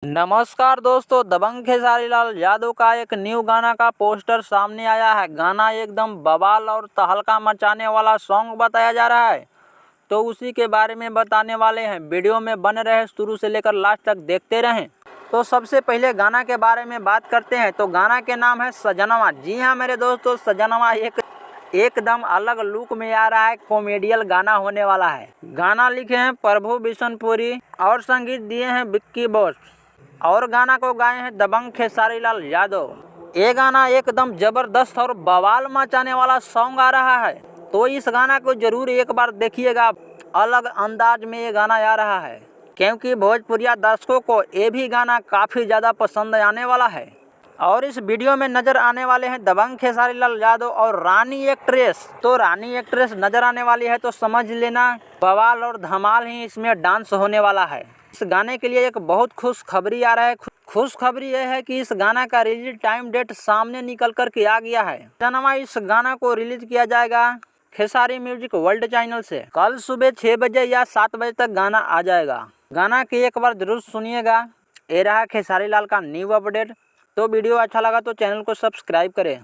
नमस्कार दोस्तों, दबंग खेसारी लाल यादव का एक न्यू गाना का पोस्टर सामने आया है। गाना एकदम बवाल और तहलका मचाने वाला सॉन्ग बताया जा रहा है, तो उसी के बारे में बताने वाले हैं। वीडियो में बने रहे, शुरू से लेकर लास्ट तक देखते रहें। तो सबसे पहले गाना के बारे में बात करते हैं। तो गाना के नाम है सजनवा। जी हाँ मेरे दोस्तों, सजनवा एकदम अलग लुक में आ रहा है। कॉमेडियल गाना होने वाला है। गाना लिखे हैं प्रभु बिशनपुरी और संगीत दिए हैं विक्की बॉस और गाना को गाए हैं दबंग खेसारी लाल यादव। ये गाना एकदम जबरदस्त और बवाल मचाने वाला सॉन्ग आ रहा है, तो इस गाना को जरूर एक बार देखिएगा। अलग अंदाज में ये गाना आ रहा है, क्योंकि भोजपुरिया दर्शकों को ये भी गाना काफ़ी ज़्यादा पसंद आने वाला है। और इस वीडियो में नजर आने वाले हैं दबंग खेसारी लाल यादव और रानी एक्ट्रेस। तो रानी एक्ट्रेस नजर आने वाली है, तो समझ लेना बवाल और धमाल ही इसमें डांस होने वाला है। इस गाने के लिए एक बहुत खुशखबरी आ रहा है। खुशखबरी यह है कि इस गाना का रिलीज टाइम डेट सामने निकल कर के आ गया है। जनवरी इस गाना को रिलीज किया जाएगा खेसारी म्यूजिक वर्ल्ड चैनल से। कल सुबह 6 बजे या 7 बजे तक गाना आ जाएगा। गाना की एक बार जरूर सुनिएगा। ये रहा खेसारी लाल का न्यू अपडेट। तो वीडियो अच्छा लगा तो चैनल को सब्सक्राइब करें।